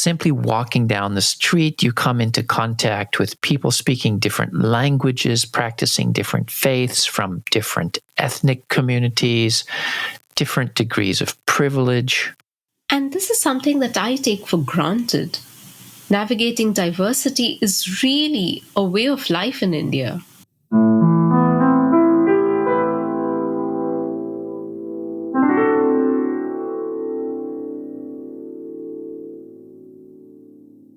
simply walking down the street, you come into contact with people speaking different languages, practicing different faiths from different ethnic communities, different degrees of privilege. And this is something that I take for granted. Navigating diversity is really a way of life in India.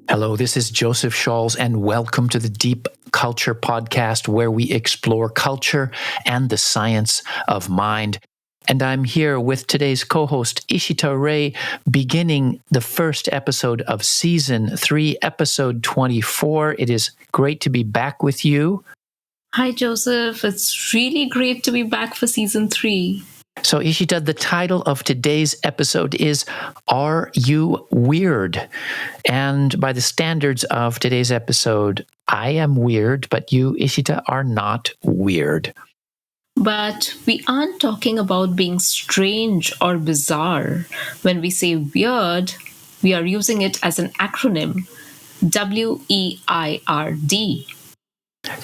Hello, this is Joseph Scholz, and welcome to the Deep Culture Podcast, where we explore culture and the science of mind. And I'm here with today's co-host, Ishita Ray, beginning the first episode of Season 3, Episode 24. It is great to be back with you. Hi, Joseph. It's really great to be back for Season 3. So, Ishita, the title of today's episode is Are You Weird? And by the standards of today's episode, I am weird, but you, Ishita, are not weird. But we aren't talking about being strange or bizarre. When we say weird, we are using it as an acronym, WEIRD.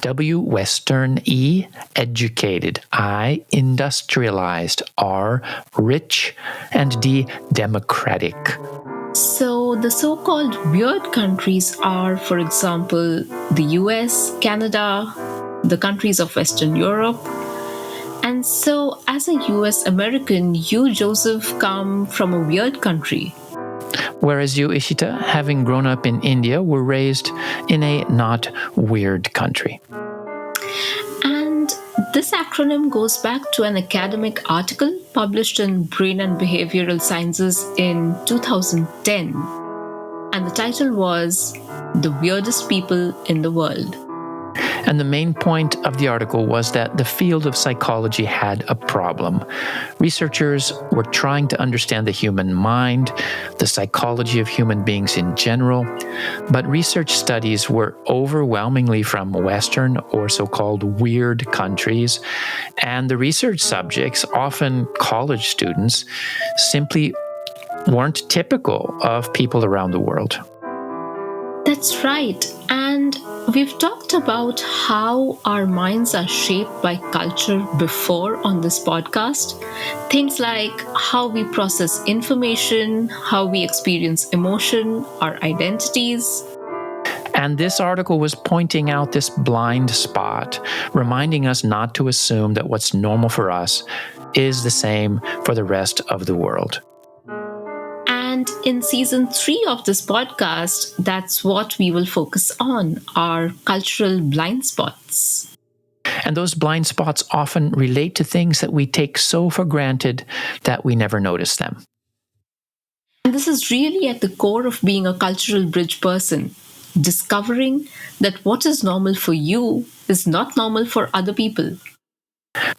W, Western, E, educated, I, industrialized, R, rich, and D, democratic. So the so-called weird countries are, for example, the US, Canada, the countries of Western Europe. And so, as a US American, you, Joseph, come from a weird country. Whereas you, Ishita, having grown up in India, were raised in a not weird country. And this acronym goes back to an academic article published in Brain and Behavioral Sciences in 2010. And the title was The Weirdest People in the World. And the main point of the article was that the field of psychology had a problem. Researchers were trying to understand the human mind, the psychology of human beings in general, but research studies were overwhelmingly from Western or so-called weird countries, and the research subjects, often college students, simply weren't typical of people around the world. That's right. And we've talked about how our minds are shaped by culture before on this podcast. Things like how we process information, how we experience emotion, our identities. And this article was pointing out this blind spot, reminding us not to assume that what's normal for us is the same for the rest of the world. And in Season 3 of this podcast, that's what we will focus on, our cultural blind spots. And those blind spots often relate to things that we take so for granted that we never notice them. And this is really at the core of being a cultural bridge person, discovering that what is normal for you is not normal for other people.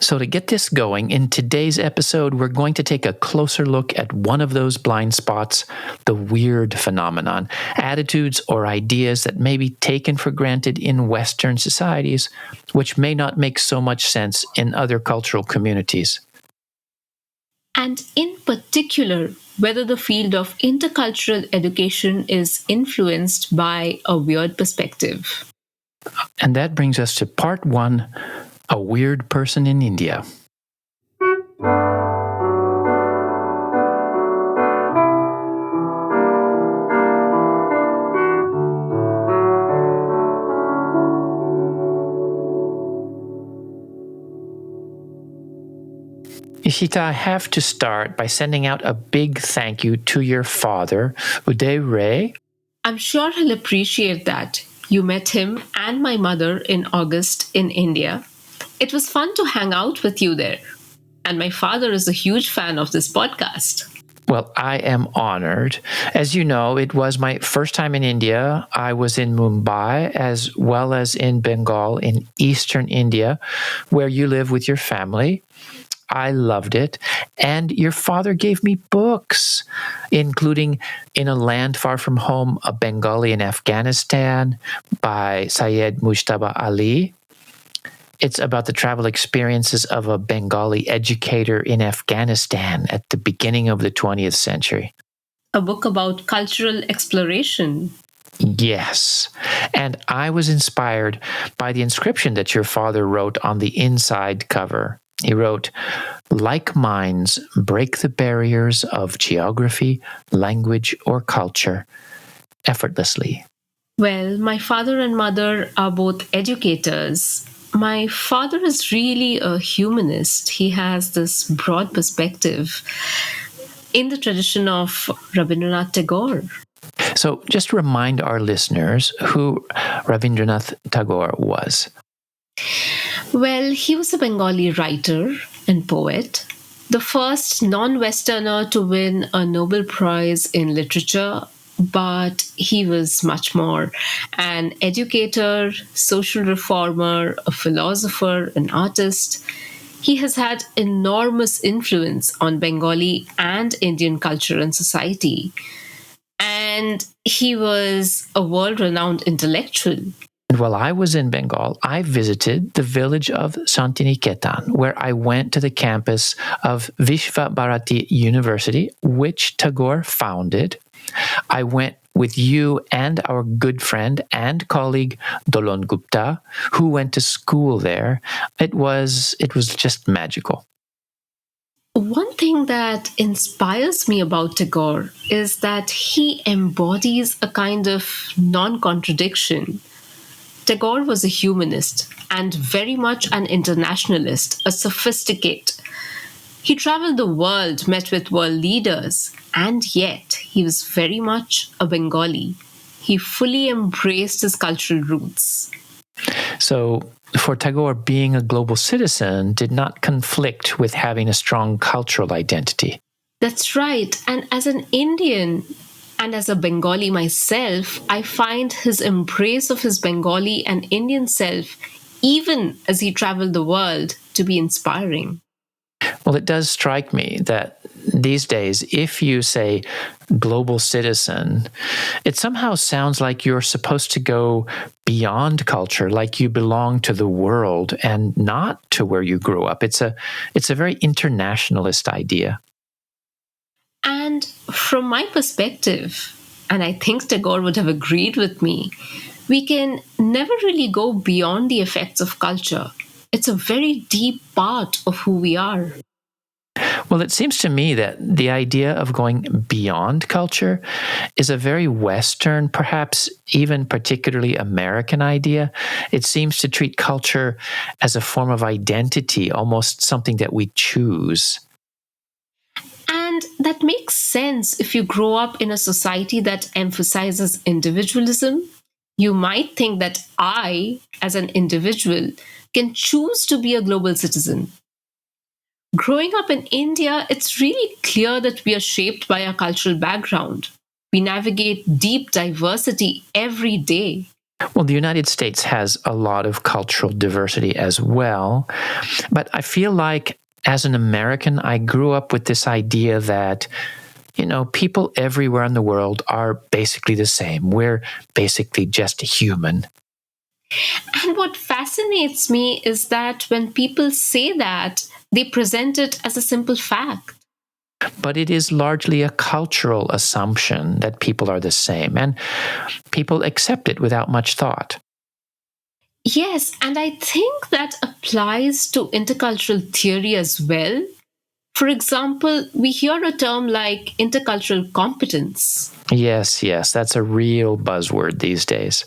So to get this going, in today's episode, we're going to take a closer look at one of those blind spots, the weird phenomenon, attitudes or ideas that may be taken for granted in Western societies, which may not make so much sense in other cultural communities. And in particular, whether the field of intercultural education is influenced by a weird perspective. And that brings us to part 1, a weird person in India. Ishita, I have to start by sending out a big thank you to your father, Uday Ray. I'm sure he'll appreciate that. You met him and my mother in August in India. It was fun to hang out with you there. And my father is a huge fan of this podcast. Well, I am honored. As you know, it was my first time in India. I was in Mumbai as well as in Bengal in eastern India, where you live with your family. I loved it. And your father gave me books, including In a Land Far From Home, A Bengali in Afghanistan by Syed Mujtaba Ali. It's about the travel experiences of a Bengali educator in Afghanistan at the beginning of the 20th century. A book about cultural exploration. Yes. And I was inspired by the inscription that your father wrote on the inside cover. He wrote, "Like minds break the barriers of geography, language, or culture effortlessly." Well, my father and mother are both educators. My father is really a humanist. He has this broad perspective in the tradition of Rabindranath Tagore. So just remind our listeners who Rabindranath Tagore was. Well, he was a Bengali writer and poet, the first non Westerner to win a Nobel Prize in literature, but he was much more: an educator, social reformer, a philosopher, an artist. He has had enormous influence on Bengali and Indian culture and society. And he was a world renowned intellectual. And while I was in Bengal, I visited the village of Santiniketan, where I went to the campus of Vishva Bharati University, which Tagore founded. I went with you and our good friend and colleague Dolon Gupta, who went to school there. It was just magical. One thing that inspires me about Tagore is that he embodies a kind of non contradiction. Tagore was a humanist and very much an internationalist, a sophisticate. He traveled the world, met with world leaders, and yet he was very much a Bengali. He fully embraced his cultural roots. So, for Tagore, being a global citizen did not conflict with having a strong cultural identity. That's right. And as an Indian and as a Bengali myself, I find his embrace of his Bengali and Indian self, even as he traveled the world, to be inspiring. Well, it does strike me that these days, if you say global citizen, it somehow sounds like you're supposed to go beyond culture, like you belong to the world and not to where you grew up. It's a very internationalist idea. And from my perspective, and I think Tagore would have agreed with me, we can never really go beyond the effects of culture. It's a very deep part of who we are. Well, it seems to me that the idea of going beyond culture is a very Western, perhaps even particularly American idea. It seems to treat culture as a form of identity, almost something that we choose. And that makes sense if you grow up in a society that emphasizes individualism. You might think that I, as an individual, can choose to be a global citizen. Growing up in India, it's really clear that we are shaped by our cultural background. We navigate deep diversity every day. Well, the United States has a lot of cultural diversity as well. But I feel like as an American, I grew up with this idea that, people everywhere in the world are basically the same. We're basically just human. And what fascinates me is that when people say that, they present it as a simple fact. But it is largely a cultural assumption that people are the same, and people accept it without much thought. Yes, and I think that applies to intercultural theory as well. For example, we hear a term like intercultural competence. Yes, that's a real buzzword these days.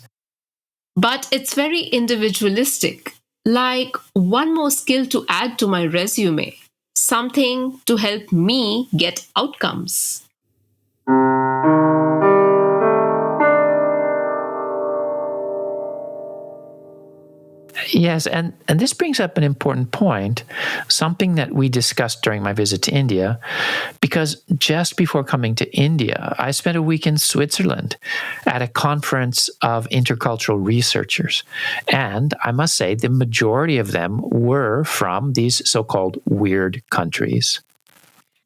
But it's very individualistic, like one more skill to add to my resume, something to help me get outcomes. Yes, and this brings up an important point, something that we discussed during my visit to India, because just before coming to India, I spent a week in Switzerland at a conference of intercultural researchers. And I must say, the majority of them were from these so-called weird countries.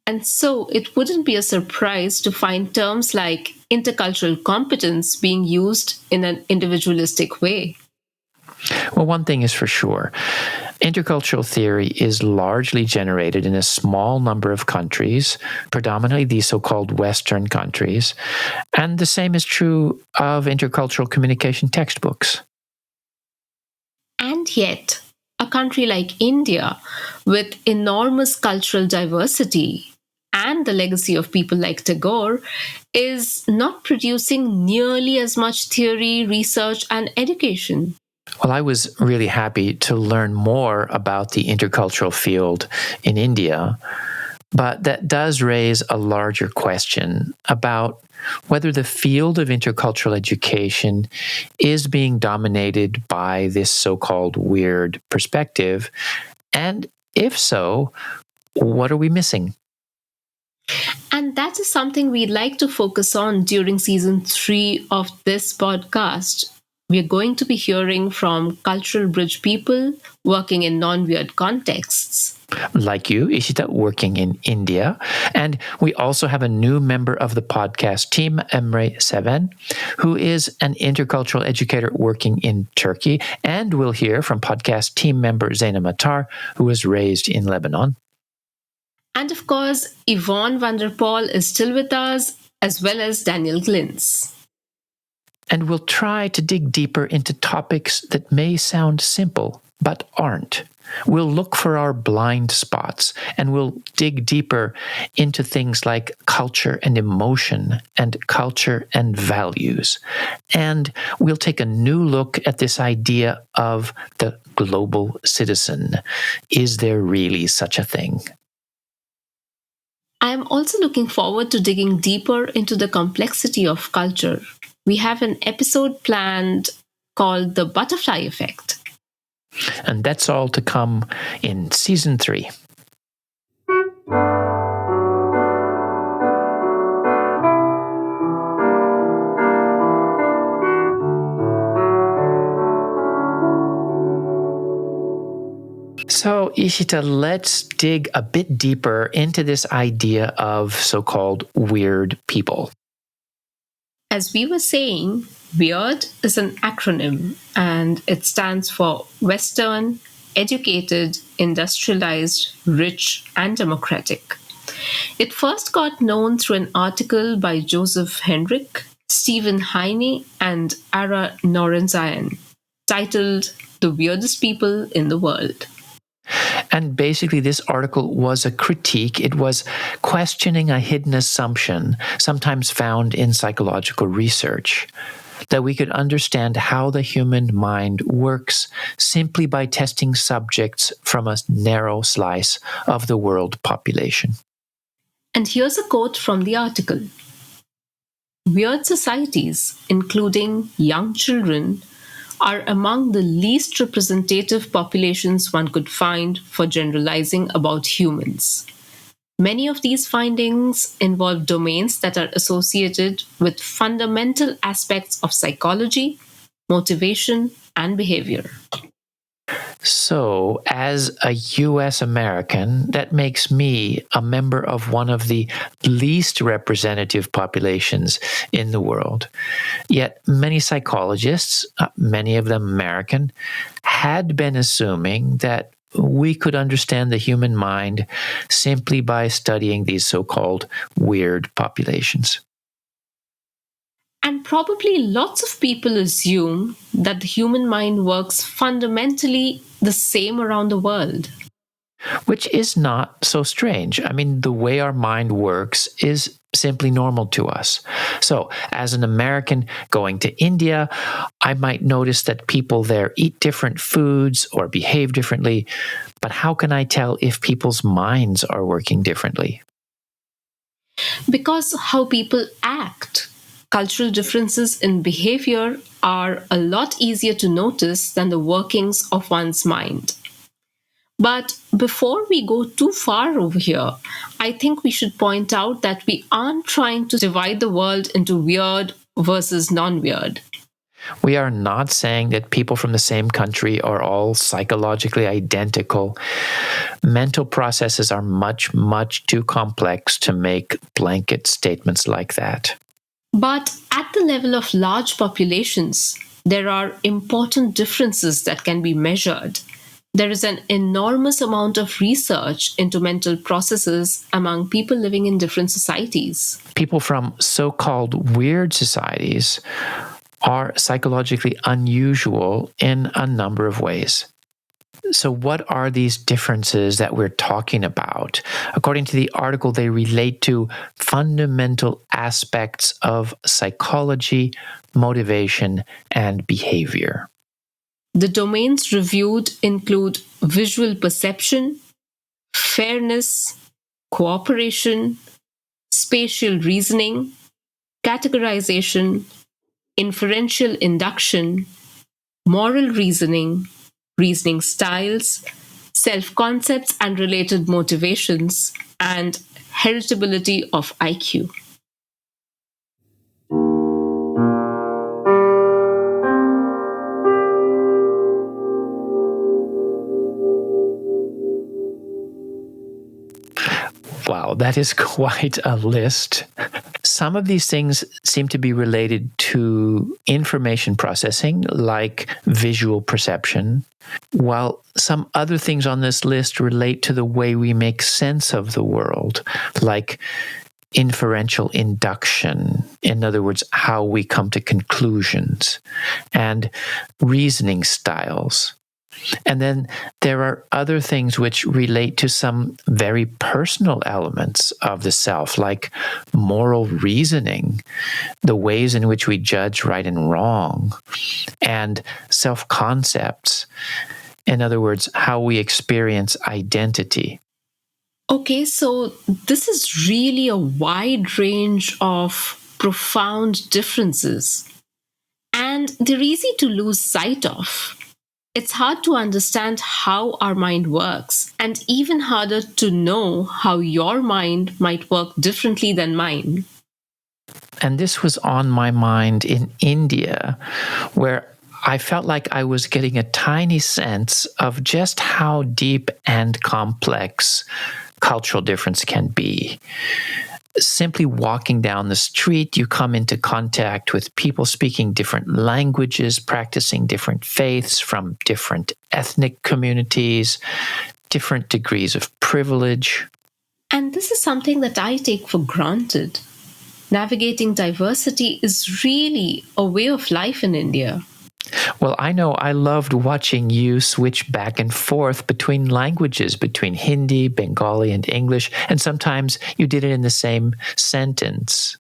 And so it wouldn't be a surprise to find terms like intercultural competence being used in an individualistic way. Well, one thing is for sure. Intercultural theory is largely generated in a small number of countries, predominantly these so-called Western countries, and the same is true of intercultural communication textbooks. And yet, a country like India, with enormous cultural diversity and the legacy of people like Tagore, is not producing nearly as much theory, research, and education. Well, I was really happy to learn more about the intercultural field in India, but that does raise a larger question about whether the field of intercultural education is being dominated by this so-called weird perspective, and if so, what are we missing? And that is something we'd like to focus on during season 3 of this podcast. We're going to be hearing from cultural bridge people working in non-weird contexts. Like you, Ishita, working in India. And we also have a new member of the podcast team, Emre Seven, who is an intercultural educator working in Turkey. And we'll hear from podcast team member Zaina Matar, who was raised in Lebanon. And of course, Yvonne van der Paul is still with us, as well as Daniel Glintz. And we'll try to dig deeper into topics that may sound simple, but aren't. We'll look for our blind spots, and we'll dig deeper into things like culture and emotion, and culture and values. And we'll take a new look at this idea of the global citizen. Is there really such a thing? I am also looking forward to digging deeper into the complexity of culture. We have an episode planned called The Butterfly Effect. And that's all to come in season 3. So, Ishita, let's dig a bit deeper into this idea of so-called weird people. As we were saying, WEIRD is an acronym and it stands for Western, Educated, Industrialized, Rich, and Democratic. It first got known through an article by Joseph Henrich, Stephen Heine, and Ara Norenzayan, titled The Weirdest People in the World. And basically, this article was a critique. It was questioning a hidden assumption, sometimes found in psychological research, that we could understand how the human mind works simply by testing subjects from a narrow slice of the world population. And here's a quote from the article. Weird societies, including young children, are among the least representative populations one could find for generalizing about humans. Many of these findings involve domains that are associated with fundamental aspects of psychology, motivation, and behavior. So, as a US American, that makes me a member of one of the least representative populations in the world. Yet, many psychologists, many of them American, had been assuming that we could understand the human mind simply by studying these so-called weird populations. And probably lots of people assume that the human mind works fundamentally the same around the world. Which is not so strange. I mean, the way our mind works is simply normal to us. So, as an American going to India, I might notice that people there eat different foods or behave differently. But how can I tell if people's minds are working differently? Because how people act. Cultural differences in behavior are a lot easier to notice than the workings of one's mind. But before we go too far over here, I think we should point out that we aren't trying to divide the world into weird versus non-weird. We are not saying that people from the same country are all psychologically identical. Mental processes are much, much too complex to make blanket statements like that. But at the level of large populations, there are important differences that can be measured. There is an enormous amount of research into mental processes among people living in different societies. People from so-called weird societies are psychologically unusual in a number of ways. So what are these differences that we're talking about? According to the article, they relate to fundamental aspects of psychology, motivation, and behavior. The domains reviewed include visual perception, fairness, cooperation, spatial reasoning, categorization, inferential induction, moral reasoning, reasoning styles, self concepts and related motivations, and heritability of IQ. Wow, that is quite a list. Some of these things seem to be related to information processing, like visual perception, while some other things on this list relate to the way we make sense of the world, like inferential induction, in other words, how we come to conclusions, and reasoning styles. And then there are other things which relate to some very personal elements of the self, like moral reasoning, the ways in which we judge right and wrong, and self-concepts. In other words, how we experience identity. Okay, so this is really a wide range of profound differences, and they're easy to lose sight of. It's hard to understand how our mind works, and even harder to know how your mind might work differently than mine. And this was on my mind in India, where I felt like I was getting a tiny sense of just how deep and complex cultural difference can be. Simply walking down the street, you come into contact with people speaking different languages, practicing different faiths from different ethnic communities, different degrees of privilege. And this is something that I take for granted. Navigating diversity is really a way of life in India. Well, I know I loved watching you switch back and forth between languages, between Hindi, Bengali, and English, and sometimes you did it in the same sentence.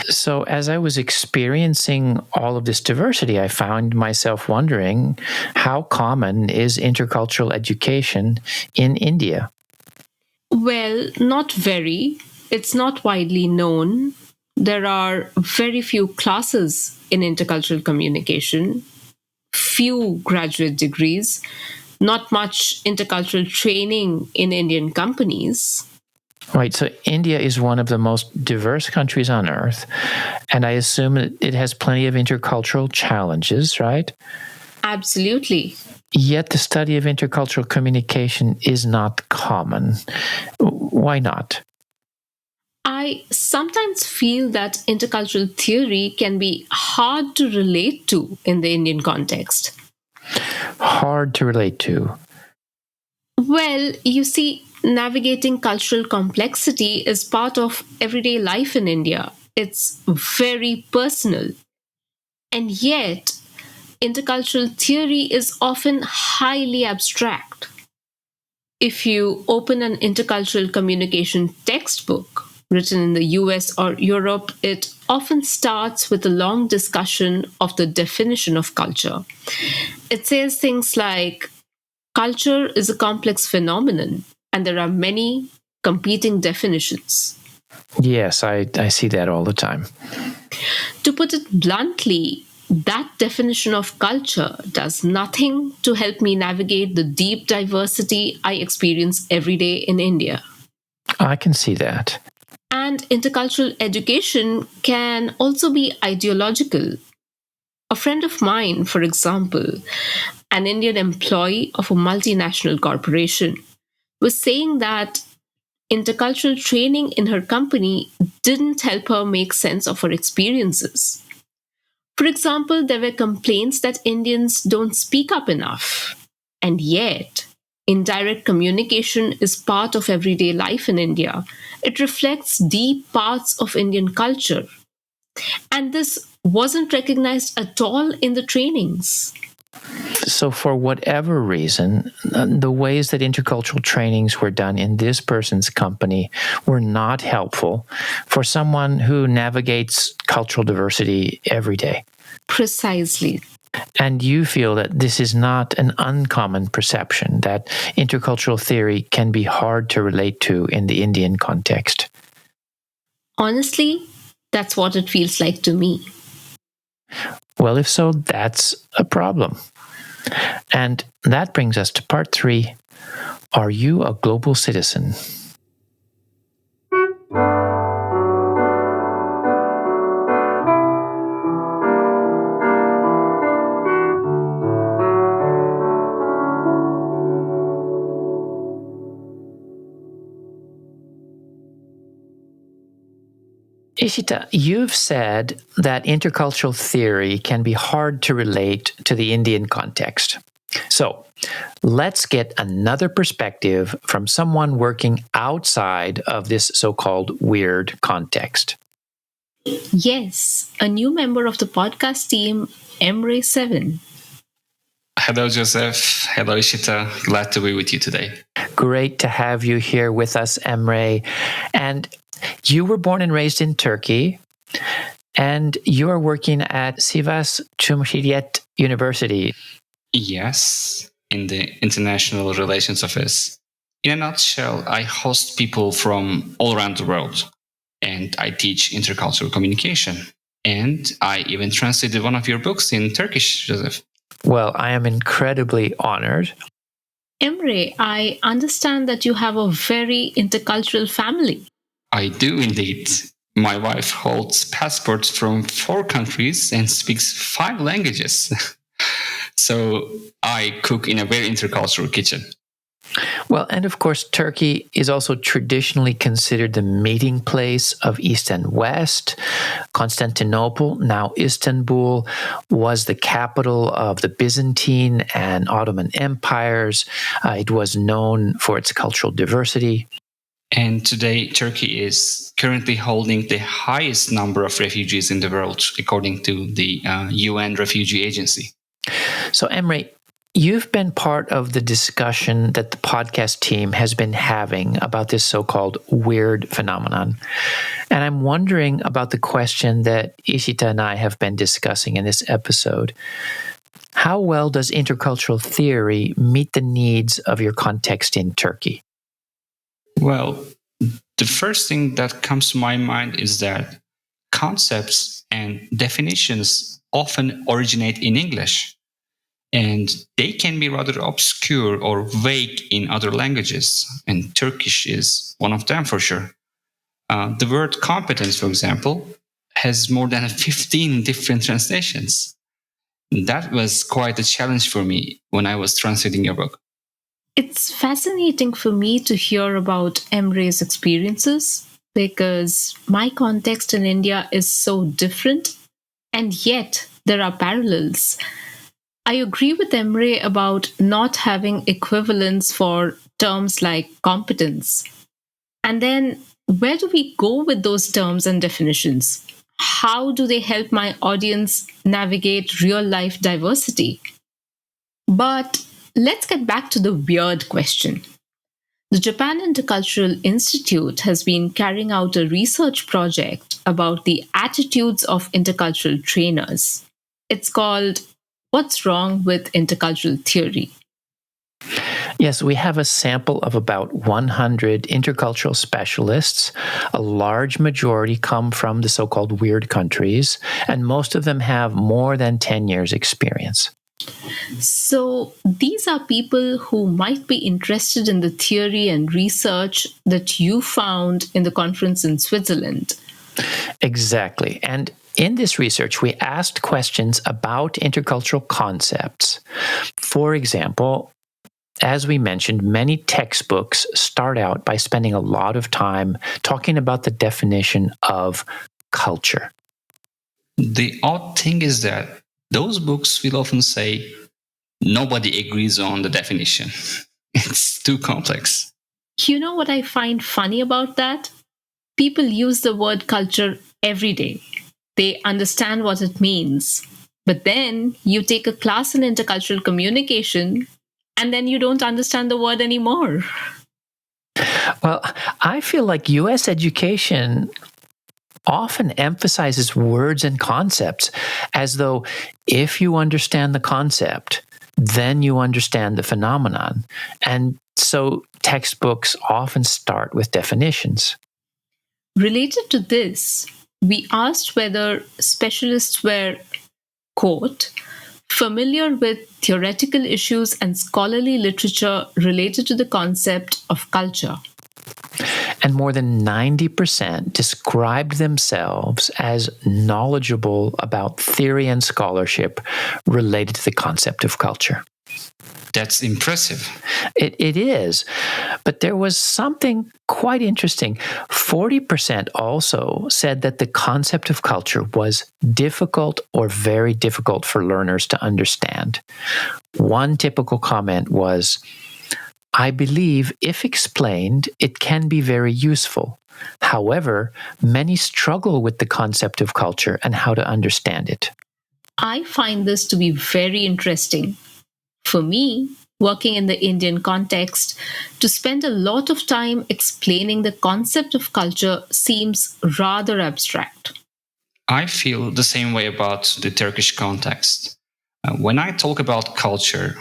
So as I was experiencing all of this diversity, I found myself wondering, how common is intercultural education in India? Well, not very. It's not widely known. There are very few classes in intercultural communication, few graduate degrees, not much intercultural training in Indian companies. Right, so India is one of the most diverse countries on earth, and I assume that it has plenty of intercultural challenges, right? Absolutely. Yet the study of intercultural communication is not common. Why not? I sometimes feel that intercultural theory can be hard to relate to in the Indian context. Hard to relate to. Well, you see, navigating cultural complexity is part of everyday life in India. It's very personal. And yet, intercultural theory is often highly abstract. If you open an intercultural communication textbook written in the US or Europe, it often starts with a long discussion of the definition of culture. It says things like, culture is a complex phenomenon, and there are many competing definitions. Yes, I see that all the time. To put it bluntly, that definition of culture does nothing to help me navigate the deep diversity I experience every day in India. I can see that. And intercultural education can also be ideological. A friend of mine, for example, an Indian employee of a multinational corporation, was saying that intercultural training in her company didn't help her make sense of her experiences. For example, there were complaints that Indians don't speak up enough. And yet, Indirect communication is part of everyday life in India. It reflects deep parts of Indian culture. And this wasn't recognized at all in the trainings. So, for whatever reason, the ways that intercultural trainings were done in this person's company were not helpful for someone who navigates cultural diversity every day. Precisely. And you feel that this is not an uncommon perception, that intercultural theory can be hard to relate to in the Indian context. Honestly, that's what it feels like to me. Well, if so, that's a problem. And that brings us to part 3. Are you a global citizen? Ishita, you've said that intercultural theory can be hard to relate to the Indian context. So, let's get another perspective from someone working outside of this so-called weird context. Yes, a new member of the podcast team, Emre7. Hello, Joseph. Hello, Ishita. Glad to be with you today. Great to have you here with us, Emre. And you were born and raised in Turkey, and you are working at Sivas Cumhuriyet University. Yes, in the International Relations Office. In a nutshell, I host people from all around the world, and I teach intercultural communication. And I even translated one of your books in Turkish, Joseph. Well, I am incredibly honored. Emre, I understand that you have a very intercultural family. I do indeed. My wife holds passports from 4 countries and speaks 5 languages. So I cook in a very intercultural kitchen. Well, and of course, Turkey is also traditionally considered the meeting place of East and West. Constantinople, now Istanbul, was the capital of the Byzantine and Ottoman empires. It was known for its cultural diversity. And today, Turkey is currently holding the highest number of refugees in the world, according to the UN Refugee Agency. So, Emre, you've been part of the discussion that the podcast team has been having about this so-called weird phenomenon. And I'm wondering about the question that Ishita and I have been discussing in this episode. How well does intercultural theory meet the needs of your context in Turkey? Well, the first thing that comes to my mind is that concepts and definitions often originate in English, and they can be rather obscure or vague in other languages, and Turkish is one of them for sure. The word competence, for example, has more than 15 different translations. That was quite a challenge for me when I was translating your book. It's fascinating for me to hear about Emre's experiences because my context in India is so different, and yet there are parallels. I agree with Emre about not having equivalents for terms like competence. And then, where do we go with those terms and definitions? How do they help my audience navigate real life diversity? But let's get back to the weird question. The Japan Intercultural Institute has been carrying out a research project about the attitudes of intercultural trainers. It's called What's Wrong with Intercultural Theory? Yes, we have a sample of about 100 intercultural specialists. A large majority come from the so-called weird countries, and most of them have more than 10 years experience. So, these are people who might be interested in the theory and research that you found in the conference in Switzerland. Exactly. And in this research, we asked questions about intercultural concepts. For example, as we mentioned, many textbooks start out by spending a lot of time talking about the definition of culture. The odd thing is that those books will often say nobody agrees on the definition. It's too complex. You know what I find funny about that? People use the word culture every day. They understand what it means. But then you take a class in intercultural communication and then you don't understand the word anymore. Well, I feel like US education often emphasizes words and concepts as though if you understand the concept, then you understand the phenomenon. And so textbooks often start with definitions. Related to this, we asked whether specialists were, quote, familiar with theoretical issues and scholarly literature related to the concept of culture. And more than 90% described themselves as knowledgeable about theory and scholarship related to the concept of culture. That's impressive. It is. But there was something quite interesting. 40% also said that the concept of culture was difficult or very difficult for learners to understand. One typical comment was, I believe if explained, it can be very useful. However, many struggle with the concept of culture and how to understand it. I find this to be very interesting. For me, working in the Indian context, to spend a lot of time explaining the concept of culture seems rather abstract. I feel the same way about the Turkish context. When I talk about culture,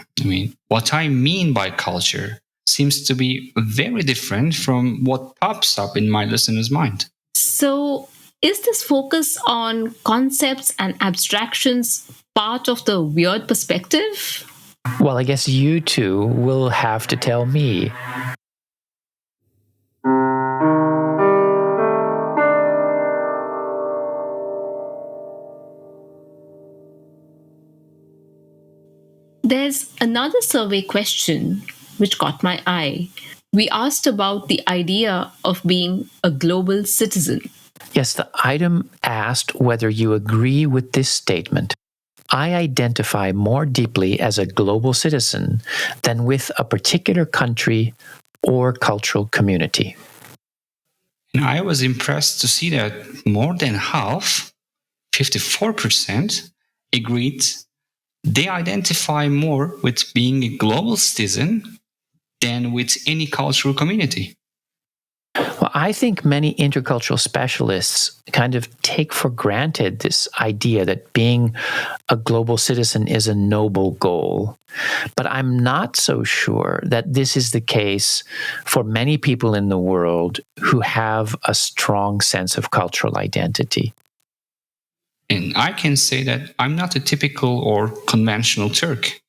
what I mean by culture seems to be very different from what pops up in my listener's mind. So, is this focus on concepts and abstractions part of the weird perspective? Well, I guess you two will have to tell me. There's another survey question which caught my eye. We asked about the idea of being a global citizen. Yes, the item asked whether you agree with this statement. I identify more deeply as a global citizen than with a particular country or cultural community. And I was impressed to see that more than half, 54%, agreed they identify more with being a global citizen than with any cultural community. Well, I think many intercultural specialists kind of take for granted this idea that being a global citizen is a noble goal. But I'm not so sure that this is the case for many people in the world who have a strong sense of cultural identity. And I can say that I'm not a typical or conventional Turk,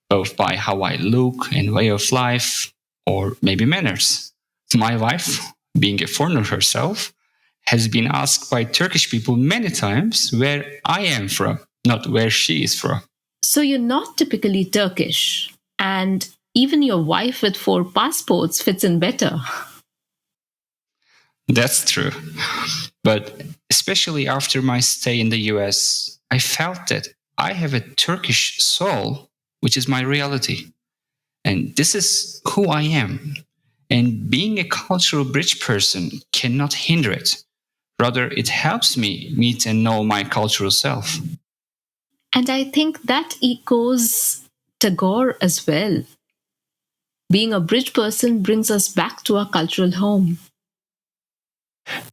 both by how I look and way of life, or maybe manners. My wife, being a foreigner herself, has been asked by Turkish people many times where I am from, not where she is from. So you're not typically Turkish, and even your wife with 4 passports fits in better. That's true. But especially after my stay in the US, I felt that I have a Turkish soul, which is my reality. And this is who I am. And being a cultural bridge person cannot hinder it. Rather, it helps me meet and know my cultural self. And I think that echoes Tagore as well. Being a bridge person brings us back to our cultural home.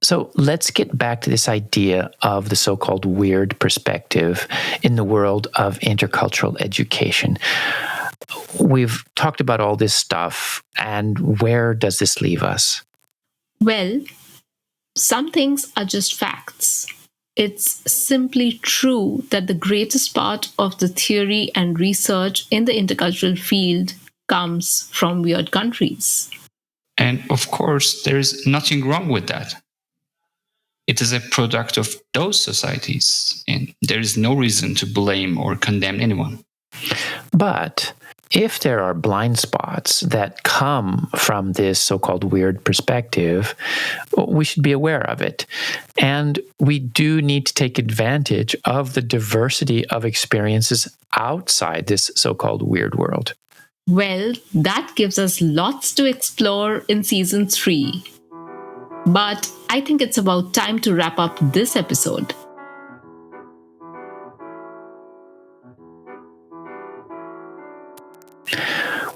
So let's get back to this idea of the so-called weird perspective in the world of intercultural education. We've talked about all this stuff, and where does this leave us? Well, some things are just facts. It's simply true that the greatest part of the theory and research in the intercultural field comes from weird countries. And of course, there is nothing wrong with that. It is a product of those societies, and there is no reason to blame or condemn anyone. But if there are blind spots that come from this so-called weird perspective, we should be aware of it. And we do need to take advantage of the diversity of experiences outside this so-called weird world. Well, that gives us lots to explore in season 3. But I think it's about time to wrap up this episode.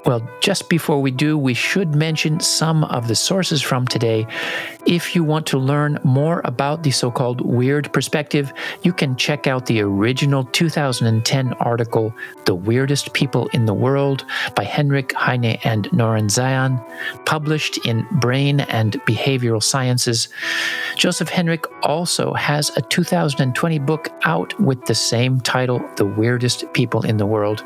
Well, just before we do, we should mention some of the sources from today. If you want to learn more about the so-called weird perspective, you can check out the original 2010 article, The Weirdest People in the World, by Henrik Heine and Noren Zayan, published in Brain and Behavioral Sciences. Joseph Henrik also has a 2020 book out with the same title, The Weirdest People in the World.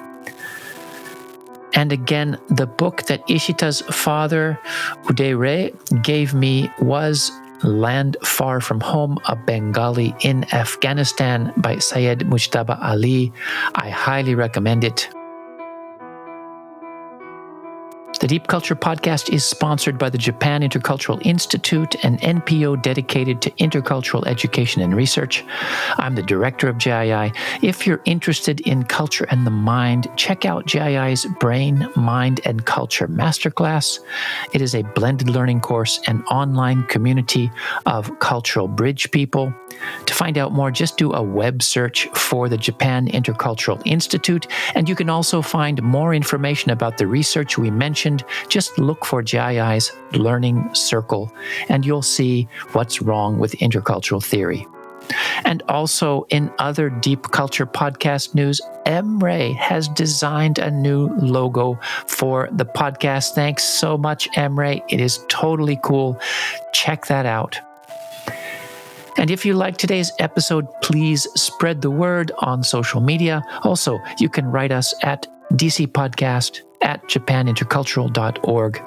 And again, the book that Ishita's father, Uday Ray, gave me was Land Far From Home, a Bengali in Afghanistan by Syed Mujtaba Ali. I highly recommend it. The Deep Culture Podcast is sponsored by the Japan Intercultural Institute, an NPO dedicated to intercultural education and research. I'm the director of JII. If you're interested in culture and the mind, check out JII's Brain, Mind, and Culture Masterclass. It is a blended learning course and online community of cultural bridge people. To find out more, just do a web search for the Japan Intercultural Institute, and you can also find more information about the research we mentioned. Just look for JII's Learning Circle, and you'll see what's wrong with intercultural theory. And also, in other Deep Culture Podcast news, Emre has designed a new logo for the podcast. Thanks so much, Emre. It is totally cool. Check that out. And if you like today's episode, please spread the word on social media. Also, you can write us at dcpodcast@japanintercultural.org.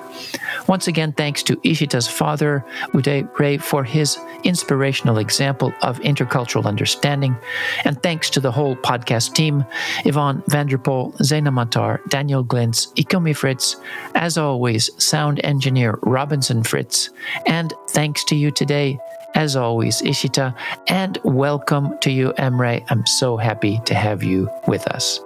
Once again, thanks to Ishita's father, Uday Ray, for his inspirational example of intercultural understanding. And thanks to the whole podcast team, Yvonne Vanderpool, Zaina Matar, Daniel Glintz, Ikomi Fritz, as always, sound engineer Robinson Fritz. And thanks to you today, as always, Ishita, and welcome to you, Emre. I'm so happy to have you with us.